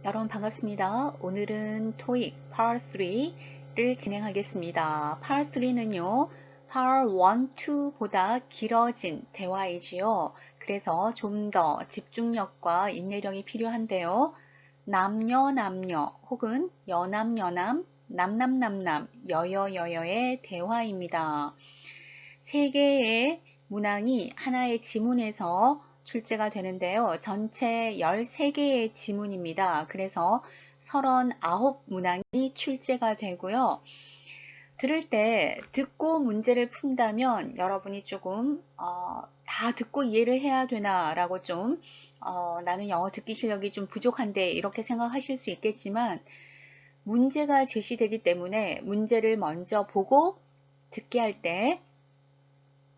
여러분 반갑습니다. 오늘은 토익 Part 3를 진행하겠습니다. Part 3는요, Part 1, 2보다 길어진 대화이지요. 그래서 좀 더 집중력과 인내력이 필요한데요. 남녀 혹은 여남 남남 여여의 대화입니다. 세 개의 문항이 하나의 지문에서 출제가 되는데요. 전체 13개의 지문입니다. 그래서 39문항이 출제가 되고요. 들을 때 듣고 문제를 푼다면 여러분이 조금 다 듣고 이해를 해야 되나 라고 좀 나는 영어 듣기 실력이 좀 부족한데 이렇게 생각하실 수 있겠지만 문제가 제시되기 때문에 문제를 먼저 보고 듣게 할 때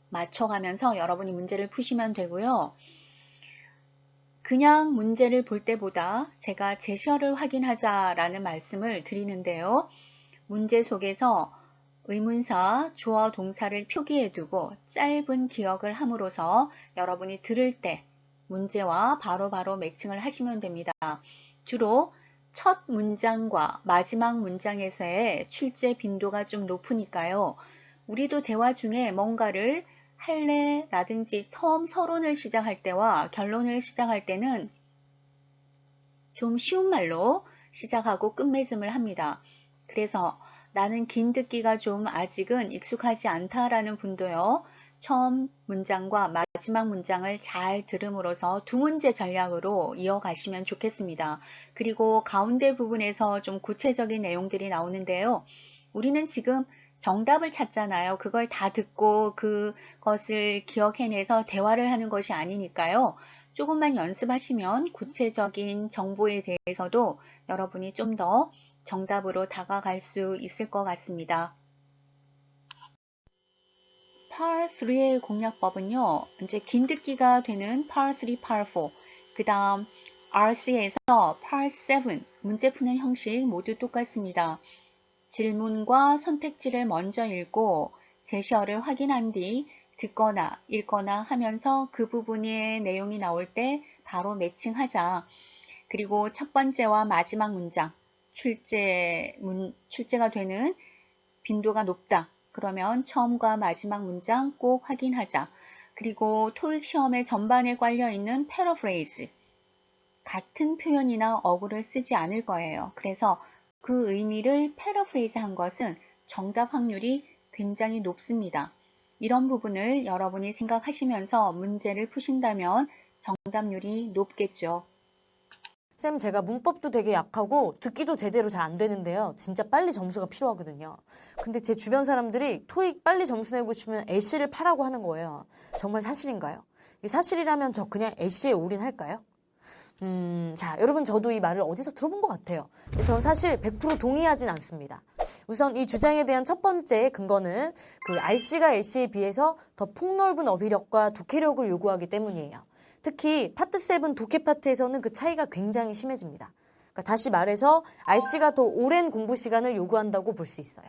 맞춰가면서 여러분이 문제를 푸시면 되고요. 그냥 문제를 볼 때보다 제가 제시어를 확인하자라는 말씀을 드리는데요. 문제 속에서 의문사, 주어, 동사를 표기해두고 짧은 기억을 함으로써 여러분이 들을 때 문제와 바로바로 매칭을 하시면 됩니다. 주로 첫 문장과 마지막 문장에서의 출제 빈도가 좀 높으니까요. 우리도 대화 중에 뭔가를 할래 라든지 처음 서론을 시작할 때와 결론을 시작할 때는 좀 쉬운 말로 시작하고 끝맺음을 합니다. 그래서 나는 긴 듣기가 좀 아직은 익숙하지 않다라는 분도요. 처음 문장과 마지막 문장을 잘 들음으로써 두 문제 전략으로 이어가시면 좋겠습니다. 그리고 가운데 부분에서 좀 구체적인 내용들이 나오는데요. 우리는 지금 정답을 찾잖아요. 그걸 다 듣고 그것을 기억해내서 대화를 하는 것이 아니니까요. 조금만 연습하시면 구체적인 정보에 대해서도 여러분이 좀 더 정답으로 다가갈 수 있을 것 같습니다. Part 3의 공략법은요. 이제 긴 듣기가 되는 Part 3, Part 4, 그 다음 RC에서 Part 7, 문제 푸는 형식 모두 똑같습니다. 질문과 선택지를 먼저 읽고 제시어를 확인한 뒤 듣거나 읽거나 하면서 그 부분의 내용이 나올 때 바로 매칭하자. 그리고 첫 번째와 마지막 문장, 출제가 되는 빈도가 높다. 그러면 처음과 마지막 문장 꼭 확인하자. 그리고 토익 시험의 전반에 깔려 있는 패러프레이즈, 같은 표현이나 어구를 쓰지 않을 거예요. 그래서 그 의미를 패러프레이즈 한 것은 정답 확률이 굉장히 높습니다. 이런 부분을 여러분이 생각하시면서 문제를 푸신다면 정답률이 높겠죠. 쌤, 제가 문법도 되게 약하고 듣기도 제대로 잘 안 되는데요. 진짜 빨리 점수가 필요하거든요. 근데 제 주변 사람들이 토익 빨리 점수 내고 싶으면 애쉬를 파라고 하는 거예요. 정말 사실인가요? 이게 사실이라면 저 그냥 애쉬에 올인할까요? 자, 여러분 저도 이 말을 어디서 들어본 것 같아요. 근데 전 사실 100% 동의하진 않습니다. 우선 이 주장에 대한 첫 번째 근거는 그 RC가 애쉬에 비해서 더 폭넓은 어휘력과 독해력을 요구하기 때문이에요. 특히 파트 7 독해 파트에서는 그 차이가 굉장히 심해집니다. 그러니까 다시 말해서 RC가 더 오랜 공부 시간을 요구한다고 볼 수 있어요.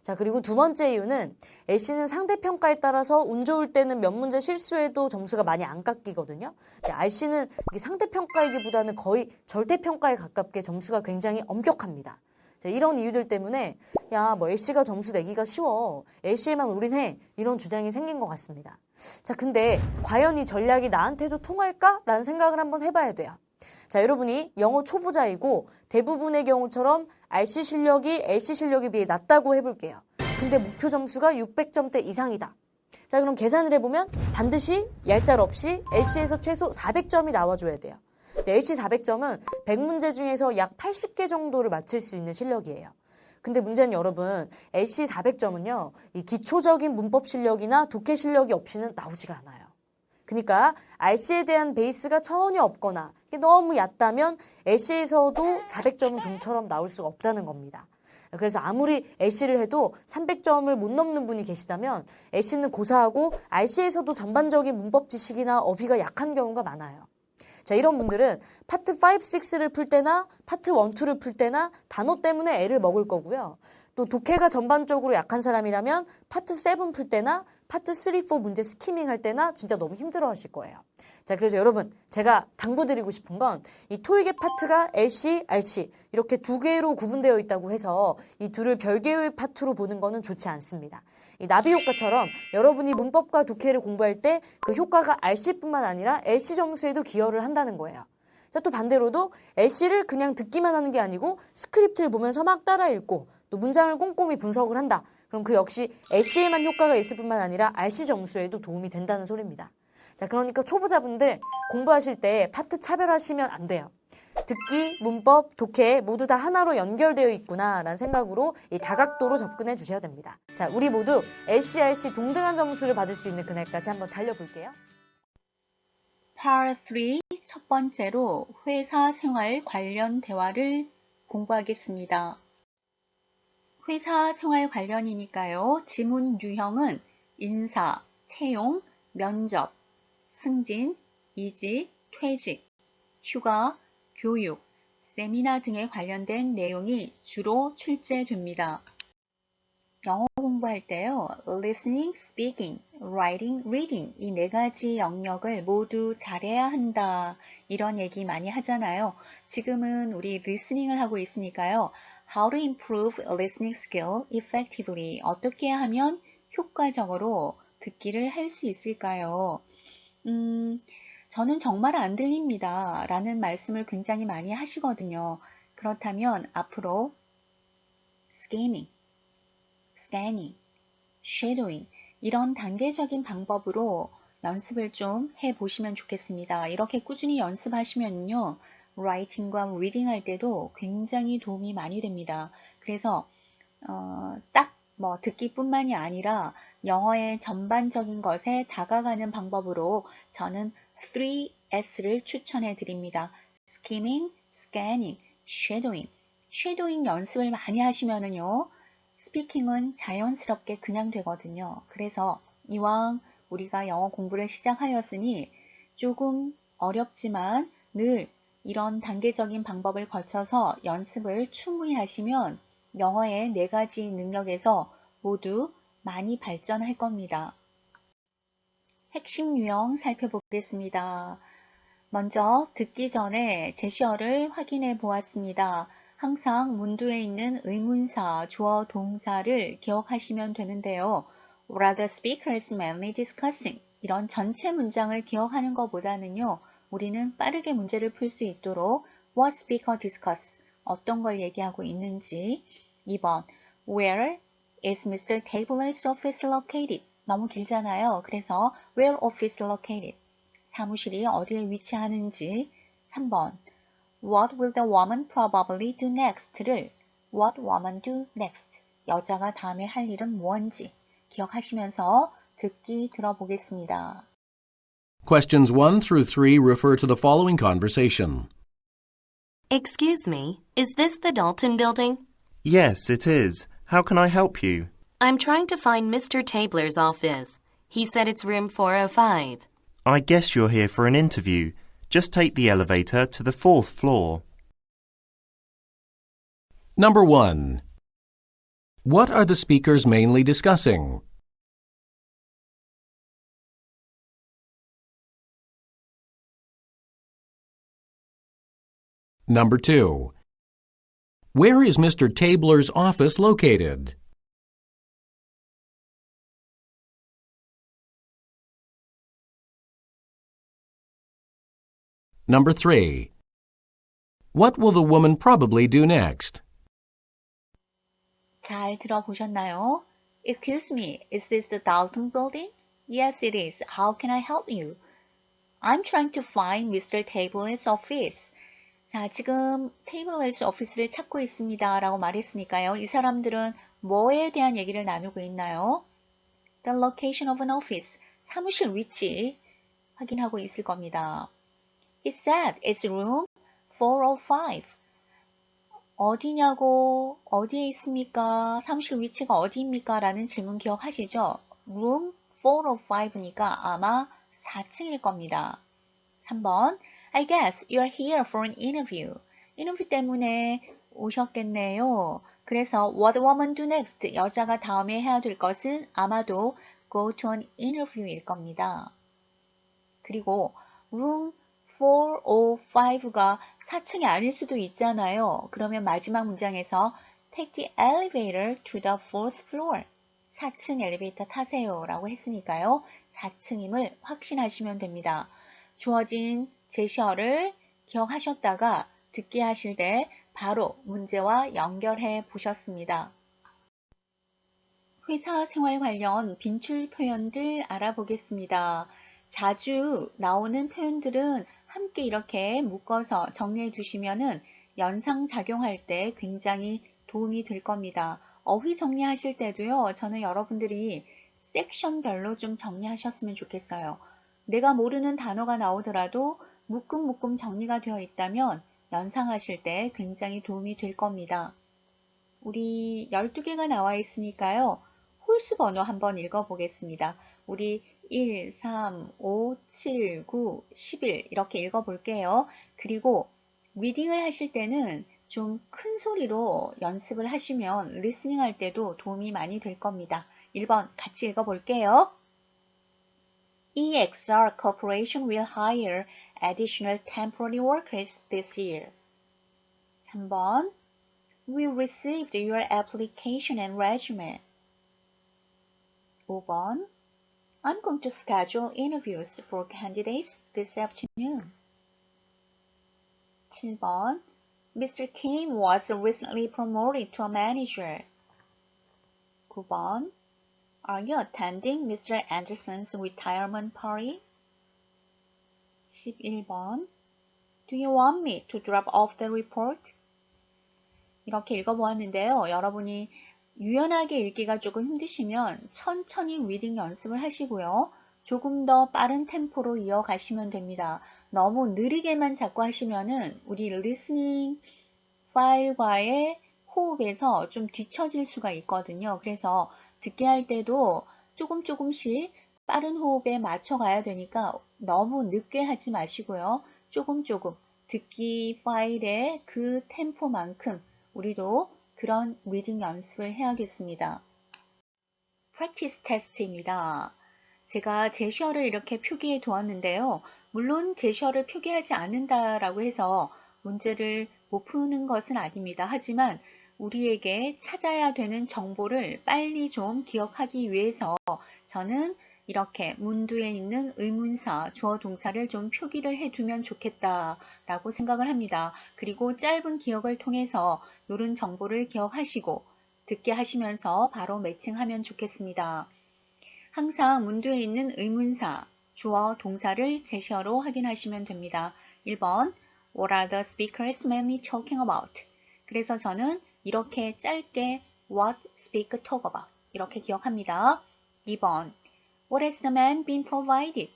자, 그리고 두 번째 이유는 애쉬는 상대평가에 따라서 운 좋을 때는 몇 문제 실수해도 점수가 많이 안 깎이거든요. RC는 상대평가이기보다는 거의 절대평가에 가깝게 점수가 굉장히 엄격합니다. 자, 이런 이유들 때문에 뭐 애쉬가 점수 내기가 쉬워. 애쉬에만 올인해. 이런 주장이 생긴 것 같습니다. 자, 근데 과연 이 전략이 나한테도 통할까? 라는 생각을 한번 해봐야 돼요. 자, 여러분이 영어 초보자이고 대부분의 경우처럼 RC 실력이 애쉬 실력에 비해 낮다고 해볼게요. 근데 목표 점수가 600점대 이상이다. 자, 그럼 계산을 해보면 반드시 얄짤 없이 애쉬에서 최소 400점이 나와줘야 돼요. 애쉬 400점은 100문제 중에서 약 80개 정도를 맞출 수 있는 실력이에요. 근데 문제는 여러분, 애쉬 400점은요, 이 기초적인 문법 실력이나 독해 실력이 없이는 나오지가 않아요. 그러니까 RC에 대한 베이스가 전혀 없거나 너무 얕다면 애쉬에서도 400점은 좀처럼 나올 수가 없다는 겁니다. 그래서 아무리 애쉬를 해도 300점을 못 넘는 분이 계시다면 애쉬는 고사하고 RC에서도 전반적인 문법 지식이나 어휘가 약한 경우가 많아요. 자, 이런 분들은 파트 5, 6를 풀 때나 파트 1, 2를 풀 때나 단어 때문에 애를 먹을 거고요. 또 독해가 전반적으로 약한 사람이라면 파트 7 풀 때나 파트 3, 4 문제 스키밍 할 때나 진짜 너무 힘들어 하실 거예요. 자, 그래서 여러분, 제가 당부드리고 싶은 건 이 토익의 파트가 LC, RC 이렇게 두 개로 구분되어 있다고 해서 이 둘을 별개의 파트로 보는 거는 좋지 않습니다. 이 나비 효과처럼 여러분이 문법과 독해를 공부할 때 그 효과가 RC뿐만 아니라 LC 점수에도 기여를 한다는 거예요. 자, 또 반대로도 LC를 그냥 듣기만 하는 게 아니고 스크립트를 보면서 막 따라 읽고 또 문장을 꼼꼼히 분석을 한다. 그럼 그 역시 LC에만 효과가 있을 뿐만 아니라 RC 점수에도 도움이 된다는 소리입니다. 자, 그러니까 초보자분들 공부하실 때 파트 차별하시면 안 돼요. 듣기, 문법, 독해 모두 다 하나로 연결되어 있구나라는 생각으로 이 다각도로 접근해 주셔야 됩니다. 자, 우리 모두 LC, RC 동등한 점수를 받을 수 있는 그날까지 한번 달려볼게요. Part 3 첫 번째로 회사 생활 관련 대화를 공부하겠습니다. 회사 생활 관련이니까요. 지문 유형은 인사, 채용, 면접, 승진, 이직, 퇴직, 휴가, 교육, 세미나 등에 관련된 내용이 주로 출제됩니다. 영어 공부할 때요. listening, speaking, writing, reading 이 네 가지 영역을 모두 잘해야 한다. 이런 얘기 많이 하잖아요. 지금은 우리 listening을 하고 있으니까요. How to improve listening skill effectively. 어떻게 하면 효과적으로 듣기를 할 수 있을까요? 저는 정말 안 들립니다. 라는 말씀을 굉장히 많이 하시거든요. 그렇다면 앞으로 scanning, shadowing 이런 단계적인 방법으로 연습을 좀 해보시면 좋겠습니다. 이렇게 꾸준히 연습하시면요. writing과 reading 할 때도 굉장히 도움이 많이 됩니다. 그래서 딱 뭐 듣기뿐만이 아니라 영어의 전반적인 것에 다가가는 방법으로 저는 3S를 추천해 드립니다. skimming, scanning, shadowing. shadowing 연습을 많이 하시면은요. 스피킹은 자연스럽게 그냥 되거든요. 그래서 이왕 우리가 영어 공부를 시작하였으니 조금 어렵지만 늘 이런 단계적인 방법을 거쳐서 연습을 충분히 하시면 영어의 네 가지 능력에서 모두 많이 발전할 겁니다. 핵심 유형 살펴보겠습니다. 먼저 듣기 전에 제시어를 확인해 보았습니다. 항상 문두에 있는 의문사, 주어, 동사를 기억하시면 되는데요. What are the speakers mainly discussing? 이런 전체 문장을 기억하는 것보다는요. 우리는 빠르게 문제를 풀 수 있도록 What speaker discuss? 어떤 걸 얘기하고 있는지 2번 Where is Mr. Tabler's office located? 너무 길잖아요. 그래서 Where office located? 사무실이 어디에 위치하는지 3번 What will the woman probably do next를 What woman do next? 여자가 다음에 할 일은 뭔지 기억하시면서 듣기 들어보겠습니다. Questions 1 through 3 refer to the following conversation. Excuse me, is this the Dalton building? Yes, it is. How can I help you? I'm trying to find Mr. Tabler's office. He said it's room 405. I guess you're here for an interview. Just take the elevator to the 4th floor. Number 1. What are the speakers mainly discussing? Number 2. Where is Mr. Tabler's office located? Number 3. What will the woman probably do next? 잘 들어보셨나요? Excuse me, is this the Dalton building? Yes, it is. How can I help you? I'm trying to find Mr. Tabler's office. 자, 지금 Tabler's office를 찾고 있습니다. 라고 말했으니까요. 이 사람들은 뭐에 대한 얘기를 나누고 있나요? The location of an office. 사무실 위치 확인하고 있을 겁니다. He said it's room 405. 어디냐고, 어디에 있습니까? 사무실 위치가 어디입니까? 라는 질문 기억하시죠? room 405니까 아마 4층일 겁니다. 3번 I guess you're here for an interview. 인터뷰 때문에 오셨겠네요. 그래서 what woman do next? 여자가 다음에 해야 될 것은 아마도 go to an interview일 겁니다. 그리고 room 405가 4층이 아닐 수도 있잖아요. 그러면 마지막 문장에서 take the elevator to the fourth floor. 4층 엘리베이터 타세요 라고 했으니까요. 4층임을 확신하시면 됩니다. 주어진 제시어를 기억하셨다가 듣기 하실 때 바로 문제와 연결해 보셨습니다. 회사 생활 관련 빈출 표현들 알아보겠습니다. 자주 나오는 표현들은 함께 이렇게 묶어서 정리해 두시면은 연상작용할 때 굉장히 도움이 될 겁니다. 어휘 정리하실 때도요, 저는 여러분들이 섹션별로 좀 정리하셨으면 좋겠어요. 내가 모르는 단어가 나오더라도 묶음 정리가 되어 있다면 연상하실 때 굉장히 도움이 될 겁니다. 우리 12개가 나와 있으니까요. 홀수 번호 한번 읽어보겠습니다. 우리 1, 3, 5, 7, 9, 11 이렇게 읽어볼게요. 그리고 리딩을 하실 때는 좀 큰 소리로 연습을 하시면 리스닝 할 때도 도움이 많이 될 겁니다. 1번 같이 읽어볼게요. EXR Corporation will hire additional temporary workers this year. 3번 We received your application and resume. 5번 I'm going to schedule interviews for candidates this afternoon. 7번 Mr. Kim was recently promoted to a manager. 9번 Are you attending Mr. Anderson's retirement party? 11번 Do you want me to drop off the report? 이렇게 읽어보았는데요. 여러분이 유연하게 읽기가 조금 힘드시면 천천히 리딩 연습을 하시고요. 조금 더 빠른 템포로 이어가시면 됩니다. 너무 느리게만 자꾸 하시면은 우리 리스닝 파일과의 호흡에서 좀 뒤처질 수가 있거든요. 그래서 듣게 할 때도 조금씩 빠른 호흡에 맞춰가야 되니까 너무 늦게 하지 마시고요. 조금 듣기 파일의 그 템포만큼 우리도 그런 리딩 연습을 해야겠습니다. 프랙티스 테스트입니다. 제가 제시어를 이렇게 표기해 두었는데요. 물론 제시어를 표기하지 않는다라고 해서 문제를 못 푸는 것은 아닙니다. 하지만 우리에게 찾아야 되는 정보를 빨리 좀 기억하기 위해서 저는 이렇게 문두에 있는 의문사, 주어 동사를 좀 표기를 해두면 좋겠다라고 생각을 합니다. 그리고 짧은 기억을 통해서 이런 정보를 기억하시고 듣게 하시면서 바로 매칭하면 좋겠습니다. 항상 문두에 있는 의문사, 주어 동사를 제시어로 확인하시면 됩니다. 1번 What are the speakers mainly talking about? 그래서 저는 이렇게 짧게 What speaker talk about? 이렇게 기억합니다. 2번 What has the man been provided?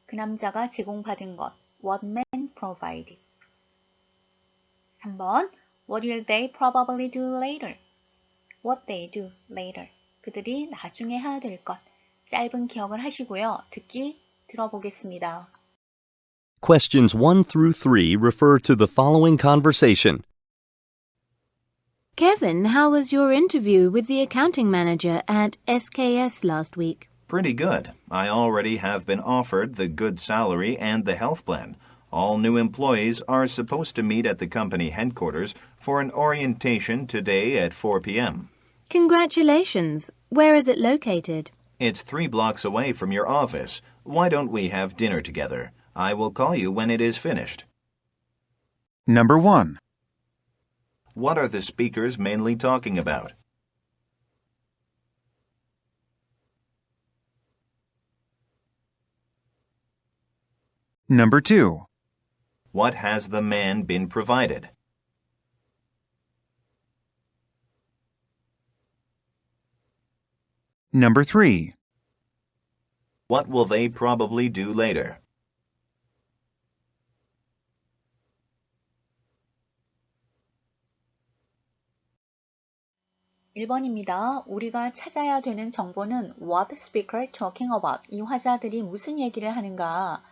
그 남자가 제공받은 것. What man provided? 3번 What will they probably do later? What they do later. 그들이 나중에 해야 될 것. 짧은 기억을 하시고요. 듣기 들어보겠습니다. Questions 1 through 3 refer to the following conversation. Kevin, how was your interview with the accounting manager at SKS last week? Pretty good. I already have been offered the good salary and the health plan. All new employees are supposed to meet at the company headquarters for an orientation today at 4 p.m. Congratulations. Where is it located? It's 3 blocks away from your office. Why don't we have dinner together? I will call you when it is finished. Number 1. What are the speakers mainly talking about? Number 2. What has the man been provided? Number 3. What will they probably do later? (1번입니다) 우리가 찾아야 되는 정보는 What speaker talking about? 이 화자들이 무슨 얘기를 하는가?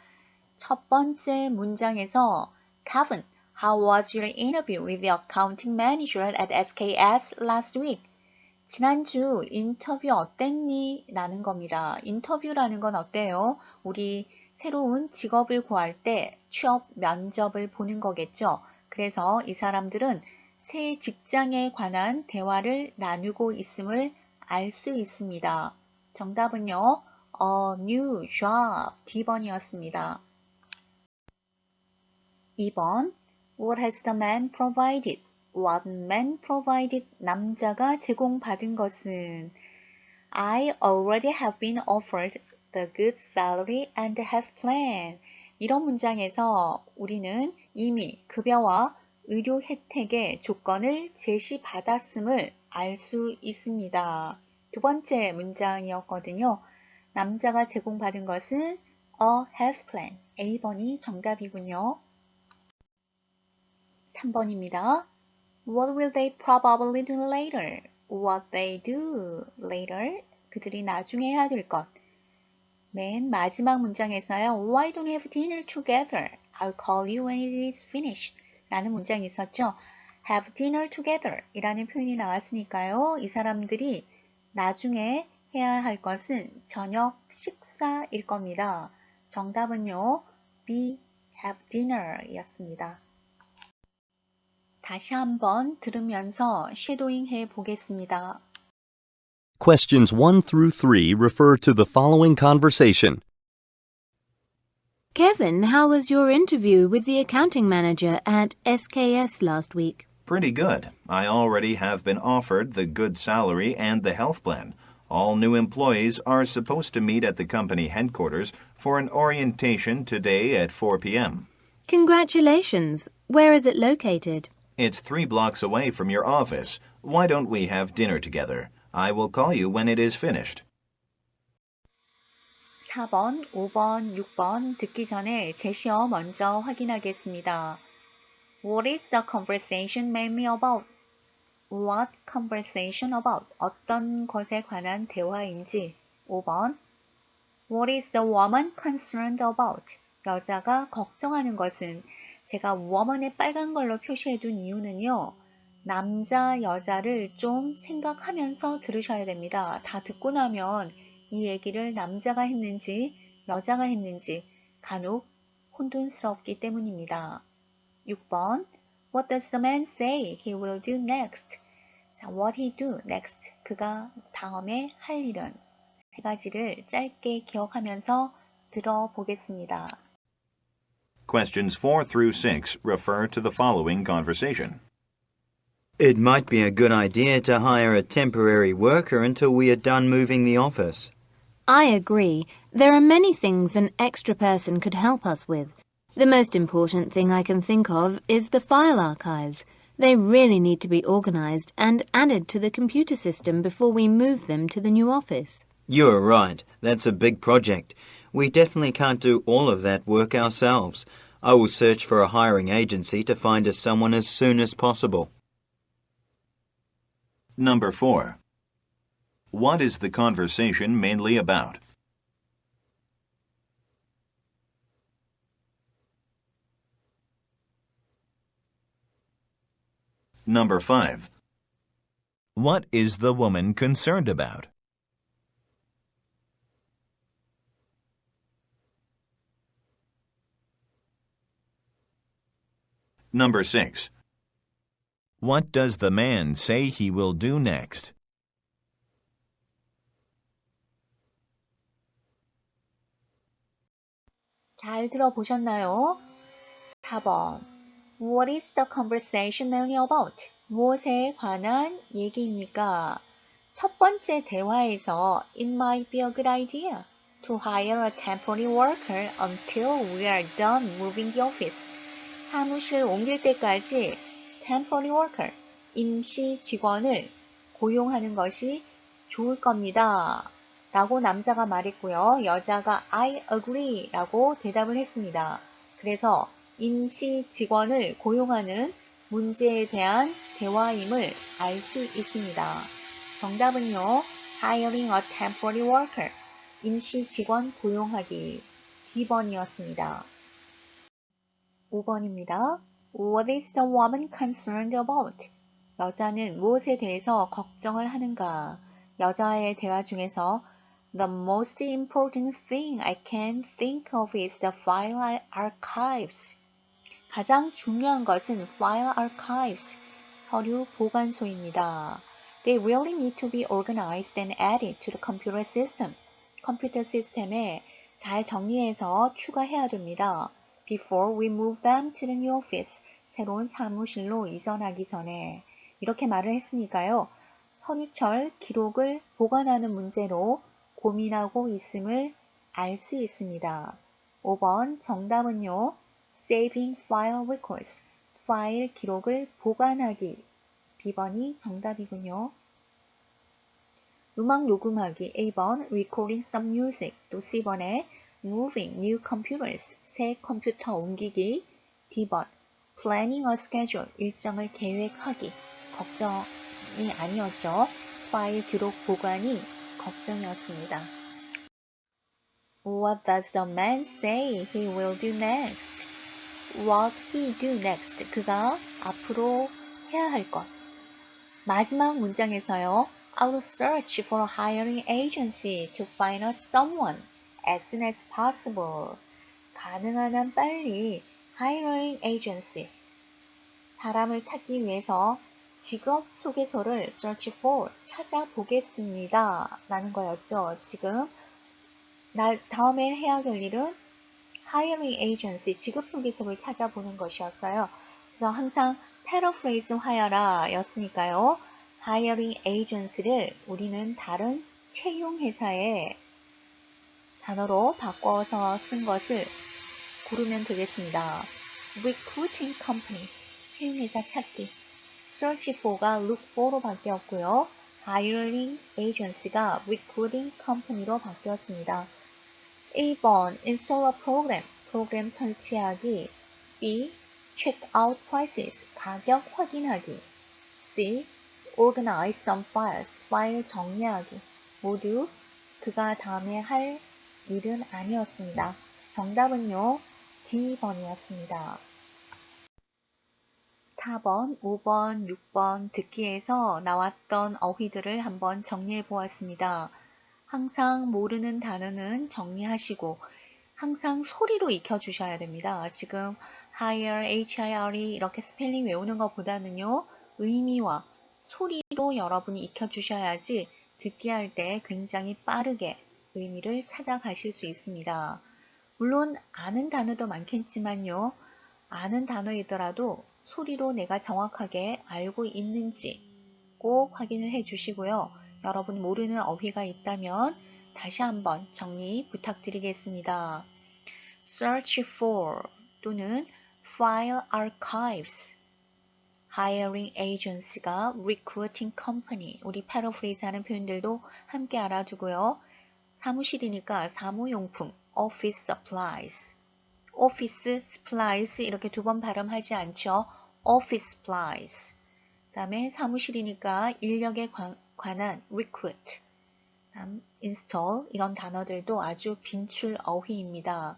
첫 번째 문장에서 Kevin, how was your interview with the accounting manager at SKS last week? 지난주 인터뷰 어땠니? 라는 겁니다. 인터뷰라는 건 어때요? 우리 새로운 직업을 구할 때 취업 면접을 보는 거겠죠. 그래서 이 사람들은 새 직장에 관한 대화를 나누고 있음을 알 수 있습니다. 정답은요. A new job D번이었습니다. 2번 What has the man provided? What man provided? 남자가 제공받은 것은 I already have been offered the good salary and health plan. 이런 문장에서 우리는 이미 급여와 의료 혜택의 조건을 제시받았음을 알 수 있습니다. 두 번째 문장이었거든요. 남자가 제공받은 것은 a health plan. A번이 정답이군요. 3번입니다. What will they probably do later? What they do later? 그들이 나중에 해야 될 것. 맨 마지막 문장에서요. Why don't we have dinner together? I'll call you when it is finished. 라는 문장이 있었죠. Have dinner together 이라는 표현이 나왔으니까요. 이 사람들이 나중에 해야 할 것은 저녁 식사일 겁니다. 정답은요. B. Have dinner 이었습니다. 다시 한번 들으면서 쉐도잉 해 보겠습니다. Questions 1 through 3 refer to the following conversation. Kevin, how was your interview with the accounting manager at SKS last week? Pretty good. I already have been offered the good salary and the health plan. All new employees are supposed to meet at the company headquarters for an orientation today at 4 p.m. Congratulations. Where is it located? It's 3 blocks away from your office. Why don't we have dinner together? I will call you when it is finished. 4번, 5번, 6번 듣기 전에 제시어 먼저 확인하겠습니다. What is the conversation mainly about? What conversation about? 어떤 것에 관한 대화인지. 5번. What is the woman concerned about? 여자가 걱정하는 것은 제가 woman에 빨간 걸로 표시해둔 이유는요. 남자, 여자를 좀 생각하면서 들으셔야 됩니다. 다 듣고 나면 이 얘기를 남자가 했는지 여자가 했는지 간혹 혼돈스럽기 때문입니다. 6번. What does the man say he will do next? 자, what he do next. 그가 다음에 할 일은 세 가지를 짧게 기억하면서 들어보겠습니다. Questions 4 through 6 refer to the following conversation. It might be a good idea to hire a temporary worker until we are done moving the office. I agree. There are many things an extra person could help us with. The most important thing I can think of is the file archives. They really need to be organized and added to the computer system before we move them to the new office. You're right. That's a big project. We definitely can't do all of that work ourselves. I will search for a hiring agency to find us someone as soon as possible. Number 4. What is the conversation mainly about? Number 5. What is the woman concerned about? Number 6. What does the man say he will do next? 잘 들어보셨나요? 4번. What is the conversation mainly about? 무엇에 관한 얘기입니까? 첫 번째 대화에서 It might be a good idea to hire a temporary worker until we are done moving the office. 사무실 옮길 때까지 temporary worker, 임시 직원을 고용하는 것이 좋을 겁니다. 라고 남자가 말했고요. 여자가 I agree 라고 대답을 했습니다. 그래서 임시 직원을 고용하는 문제에 대한 대화임을 알 수 있습니다. 정답은요. hiring a temporary worker, 임시 직원 고용하기, D번이었습니다. 5번입니다. What is the woman concerned about? 여자는 무엇에 대해서 걱정을 하는가? 여자의 대화 중에서 The most important thing I can think of is the file archives. 가장 중요한 것은 file archives, 서류 보관소입니다. They really need to be organized and added to the computer system. 컴퓨터 시스템에 잘 정리해서 추가해야 됩니다. Before we move them to the new office, 새로운 사무실로 이전하기 전에 이렇게 말을 했으니까요. 선유철 기록을 보관하는 문제로 고민하고 있음을 알 수 있습니다. 5번 정답은요. Saving file records, 파일 기록을 보관하기. B번이 정답이군요. 음악 녹음하기. A번 recording some music. 또 C번에 moving new computers, 새 컴퓨터 옮기기. D번 planning a schedule, 일정을 계획하기. 걱정이 아니었죠. 파일 기록 보관이 걱정이었습니다. What does the man say he will do next? What he do next? 그가 앞으로 해야 할 것. 마지막 문장에서요. I will search for a hiring agency to find us someone as soon as possible. 가능한 한 빨리 hiring agency, 사람을 찾기 위해서 직업 소개서를 search for, 찾아보겠습니다. 라는 거였죠. 지금 다음에 해야 될 일은 hiring agency, 직업 소개서를 찾아보는 것이었어요. 그래서 항상 paraphrase 하여라 였으니까요. hiring agency를 우리는 다른 채용 회사의 단어로 바꿔서 쓴 것을 고르면 되겠습니다. recruiting company, 채용 회사 찾기. search for가 look for로 바뀌었고요. hiring agency가 recruiting company로 바뀌었습니다. 1번 install a program, 프로그램 설치하기. B. check out prices, 가격 확인하기. C. organize some files, 파일 정리하기. 모두 그가 다음에 할 일은 아니었습니다. 정답은요. D번이었습니다. 4번, 5번, 6번 듣기에서 나왔던 어휘들을 한번 정리해 보았습니다. 항상 모르는 단어는 정리하시고 항상 소리로 익혀주셔야 됩니다. 지금 hire, H-I-R-E 이렇게 스펠링 외우는 것보다는요. 의미와 소리로 여러분이 익혀주셔야지 듣기 할 때 굉장히 빠르게 의미를 찾아가실 수 있습니다. 물론 아는 단어도 많겠지만요. 아는 단어이더라도 소리로 내가 정확하게 알고 있는지 꼭 확인을 해 주시고요. 여러분 모르는 어휘가 있다면 다시 한번 정리 부탁드리겠습니다. search for 또는 file archives, hiring agency가 recruiting company, 우리 paraphrase 하는 표현들도 함께 알아두고요. 사무실이니까 사무용품, office supplies, office supplies 이렇게 두 번 발음하지 않죠. office supplies. 그 다음에 사무실이니까 인력에 관한 recruit, install 이런 단어들도 아주 빈출 어휘입니다.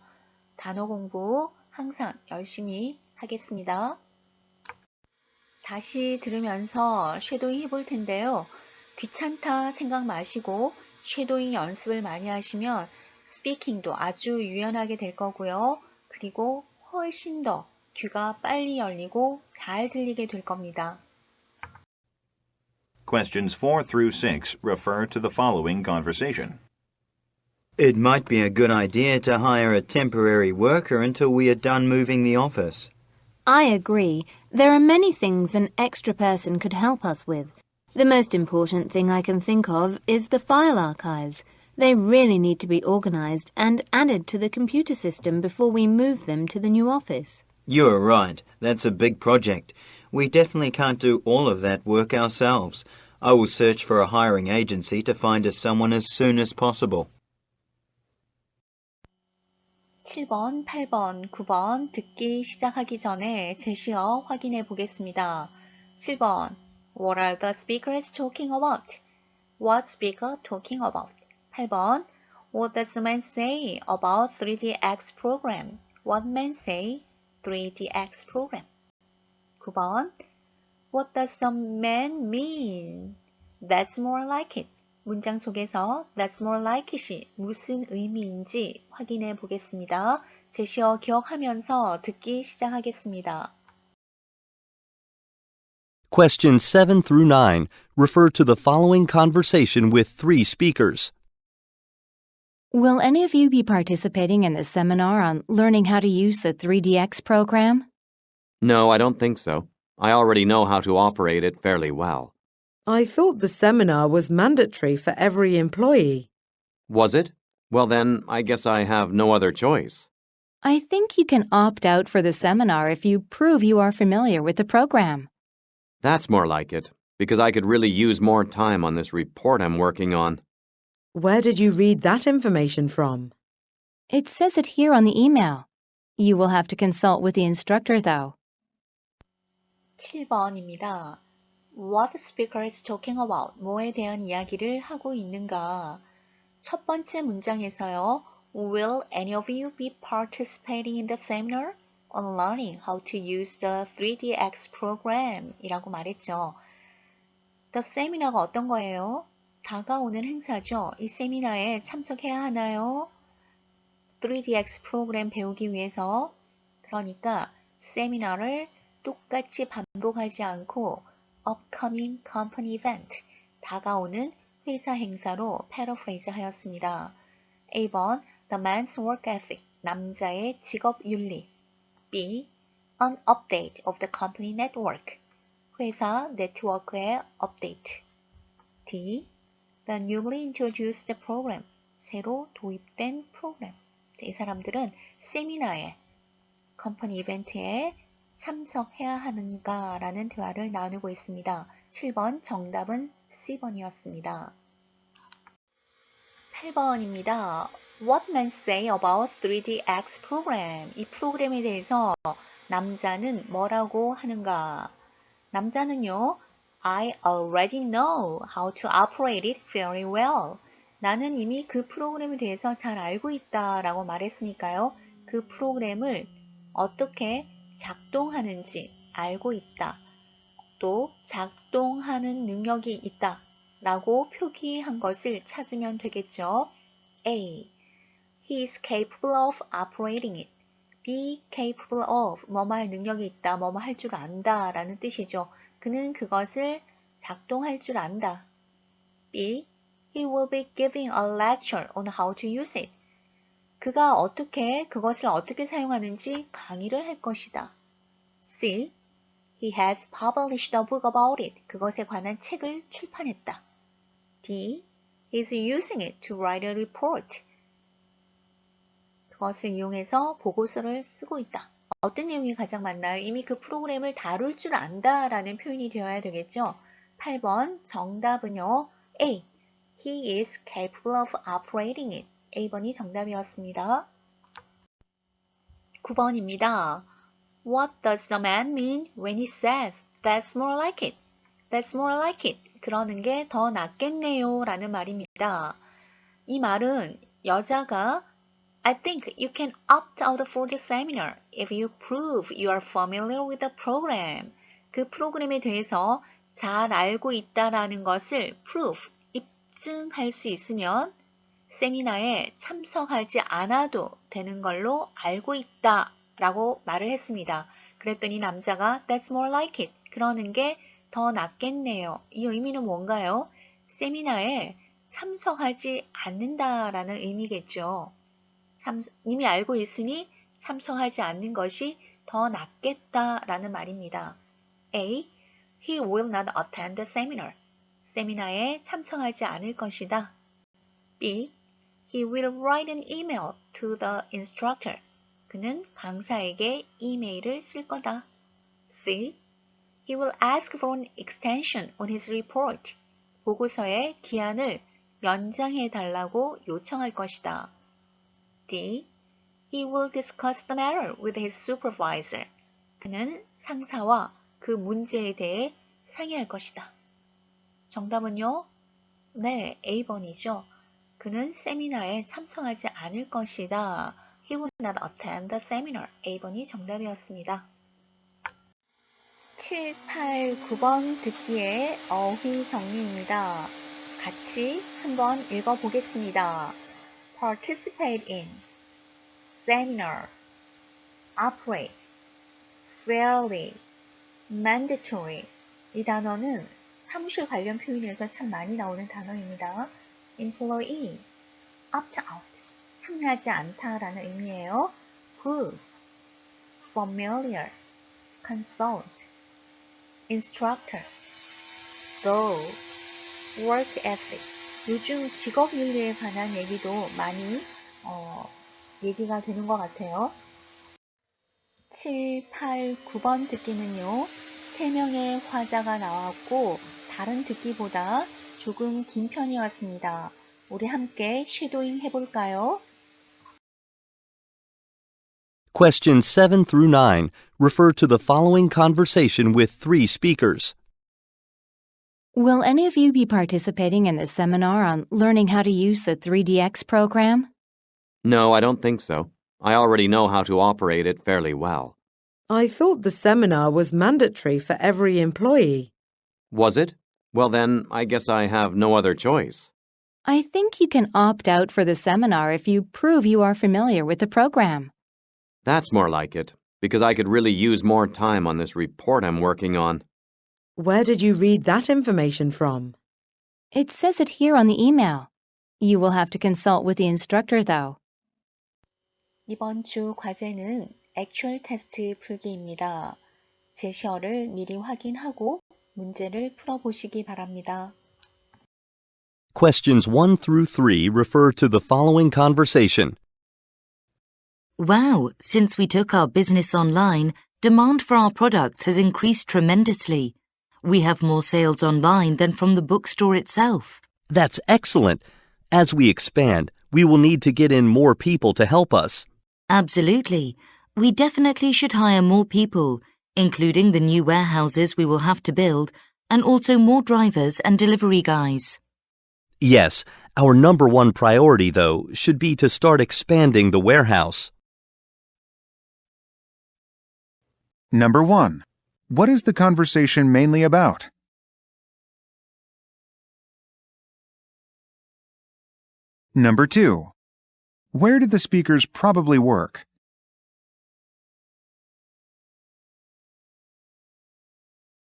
단어 공부 항상 열심히 하겠습니다. 다시 들으면서 쉐도잉 해볼 텐데요. 귀찮다 생각 마시고 쉐도잉 연습을 많이 하시면 스피킹도 아주 유연하게 될 거고요. 그리고 훨씬 더 귀가 빨리 열리고 잘 들리게 될 겁니다. Questions 4 through 6 refer to the following conversation. It might be a good idea to hire a temporary worker until we are done moving the office. I agree. There are many things an extra person could help us with. The most important thing I can think of is the file archives. They really need to be organized and added to the computer system before we move them to the new office. You're right. That's a big project. We definitely can't do all of that work ourselves. I will search for a hiring agency to find us someone as soon as possible. 7번, 8번, 9번 듣기 시작하기 전에 제시어 확인해 보겠습니다. 7번 What are the speakers talking about? What speaker talking about? 8번 What does the man say about 3DX program? What man say 3DX program? 9번 What does the man mean? That's more like it. 문장 속에서 That's more like it이 무슨 의미인지 확인해 보겠습니다. 제시어 기억하면서 듣기 시작하겠습니다. Questions 7 through 9 refer to the following conversation with 3 speakers. Will any of you be participating in the seminar on learning how to use the 3DX program? No, I don't think so. I already know how to operate it fairly well. I thought the seminar was mandatory for every employee. Was it? Well then, I guess I have no other choice. I think you can opt out for the seminar if you prove you are familiar with the program. That's more like it, because I could really use more time on this report I'm working on. Where did you read that information from? It says it here on the email. You will have to consult with the instructor, though. 7번입니다. What the speaker is talking about? 뭐에 대한 이야기를 하고 있는가? 첫 번째 문장에서요. Will any of you be participating in the seminar on learning how to use the 3DX program? 이라고 말했죠. The seminar가 어떤 거예요? 다가오는 행사죠. 이 세미나에 참석해야 하나요? 3DX 프로그램 배우기 위해서. 그러니까 세미나를 똑같이 반복하지 않고 upcoming company event, 다가오는 회사 행사로 패러프레이즈 하였습니다. A번, the man's work ethic, 남자의 직업 윤리. B, an update of the company network, 회사 네트워크의 업데이트. D, the newly introduced program, 새로 도입된 프로그램. 이 사람들은 세미나에, 컴퍼니 이벤트에 참석해야 하는가라는 대화를 나누고 있습니다. 7번 정답은 C번이었습니다. 8번입니다. What men say about 3DX program? 이 프로그램에 대해서 남자는 뭐라고 하는가? 남자는요, I already know how to operate it very well. 나는 이미 그 프로그램에 대해서 잘 알고 있다 라고 말했으니까요. 그 프로그램을 어떻게 작동하는지 알고 있다. 또 작동하는 능력이 있다 라고 표기한 것을 찾으면 되겠죠. A. He is capable of operating it. be capable of, 뭐뭐 할 능력이 있다, 뭐뭐 할 줄 안다 라는 뜻이죠. 그는 그것을 작동할 줄 안다. B. He will be giving a lecture on how to use it. 그가 그것을 어떻게 사용하는지 강의를 할 것이다. C. He has published a book about it. 그것에 관한 책을 출판했다. D. He is using it to write a report. 그것을 이용해서 보고서를 쓰고 있다. 어떤 내용이 가장 많나요? 이미 그 프로그램을 다룰 줄 안다 라는 표현이 되어야 되겠죠. 8번 정답은요. A. He is capable of operating it. A번이 정답이었습니다. 9번입니다. What does the man mean when he says that's more like it? That's more like it. 그러는 게 더 낫겠네요 라는 말입니다. 이 말은 여자가 I think you can opt out for the seminar if you prove you are familiar with the program. 그 프로그램에 대해서 잘 알고 있다라는 것을 prove, 입증할 수 있으면 세미나에 참석하지 않아도 되는 걸로 알고 있다라고 말을 했습니다. 그랬더니 남자가 That's more like it. 그러는 게 더 낫겠네요. 이 의미는 뭔가요? 세미나에 참석하지 않는다라는 의미겠죠. 이미 알고 있으니 참석하지 않는 것이 더 낫겠다라는 말입니다. A. He will not attend the seminar. 세미나에 참석하지 않을 것이다. B. He will write an email to the instructor. 그는 강사에게 이메일을 쓸 거다. C. He will ask for an extension on his report. 보고서의 기한을 연장해 달라고 요청할 것이다. D. He will discuss the matter with his supervisor. 그는 상사와 그 문제에 대해 상의할 것이다. 정답은요? 네, A번이죠. 그는 세미나에 참석하지 않을 것이다. He will not attend the seminar. A번이 정답이었습니다. 7, 8, 9번 듣기의 어휘 정리입니다. 같이 한번 읽어보겠습니다. participate in, seminar, operate, fairly, mandatory. 이 단어는 사무실 관련 표현에서 참 많이 나오는 단어입니다. employee, opt out, 참여하지 않다라는 의미예요. good, familiar, consult, instructor, go, work ethic. 요즘 직업 윤리에 관한 얘기도 많이 얘기가 되는 것 같아요. 7, 8, 9번 듣기는요. 3명의 화자가 나왔고 다른 듣기보다 조금 긴 편이었습니다. 우리 함께 쉐도잉 해볼까요? Questions 7 through 9 refer to the following conversation with 3 speakers. Will any of you be participating in the seminar on learning how to use the 3DX program? No, I don't think so. I already know how to operate it fairly well. I thought the seminar was mandatory for every employee. Was it? Well then, I guess I have no other choice. I think you can opt out for the seminar if you prove you are familiar with the program. That's more like it, because I could really use more time on this report I'm working on. Where did you read that information from? It says it here on the email. You will have to consult with the instructor, though. 이번 주 과제는 액츄얼 테스트 풀기입니다. 제시어를 미리 확인하고 문제를 풀어보시기 바랍니다. Questions 1 through 3 refer to the following conversation. Wow, since we took our business online, demand for our products has increased tremendously. We have more sales online than from the bookstore itself. That's excellent. As we expand, we will need to get in more people to help us. Absolutely. We definitely should hire more people, including the new warehouses we will have to build, and also more drivers and delivery guys. Yes, our number one priority, though, should be to start expanding the warehouse. Number 1. What is the conversation mainly about? Number 2. Where did the speakers probably work?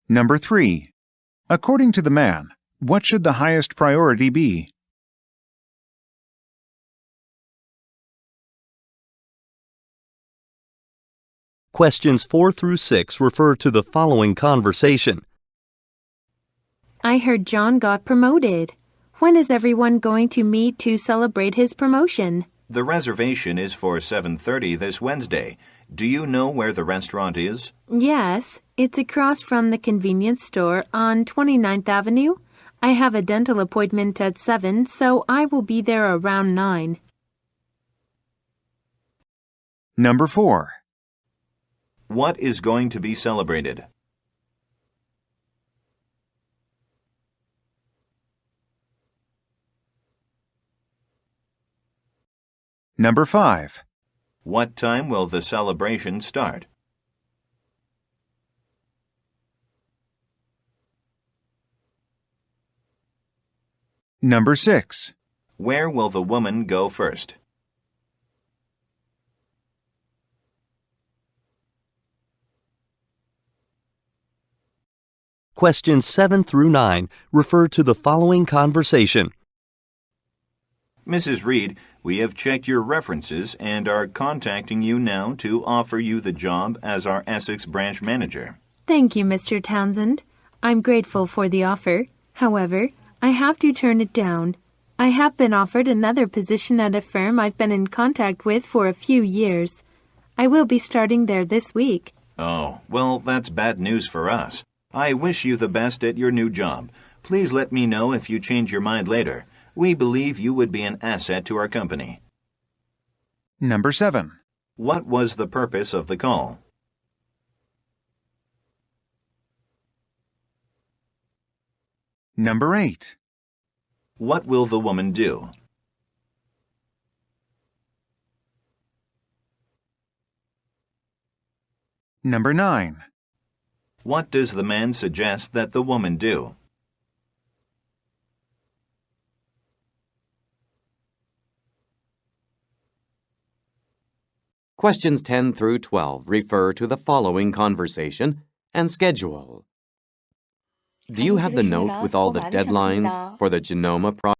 Number 3. According to the man, what should the highest priority be? Questions 4 through 6 refer to the following conversation. I heard John got promoted. When is everyone going to meet to celebrate his promotion? The reservation is for 7:30 this Wednesday. Do you know where the restaurant is? Yes, it's across from the convenience store on 29th Avenue. I have a dental appointment at 7, so I will be there around 9. Number 4. What is going to be celebrated? Number 5. What time will the celebration start? Number 6. Where will the woman go first? Questions 7 through 9 refer to the following conversation. Mrs. Reed, we have checked your references and are contacting you now to offer you the job as our Essex branch manager. Thank you, Mr. Townsend. I'm grateful for the offer. However, I have to turn it down. I have been offered another position at a firm I've been in contact with for a few years. I will be starting there this week. Oh, well, that's bad news for us. I wish you the best at your new job. Please let me know if you change your mind later. We believe you would be an asset to our company. Number 7. What was the purpose of the call? Number 8. What will the woman do? Number 9. What does the man suggest that the woman do? Questions 10 through 12 refer to the following conversation and schedule. Do you have the note with all the deadlines for the Genoma project?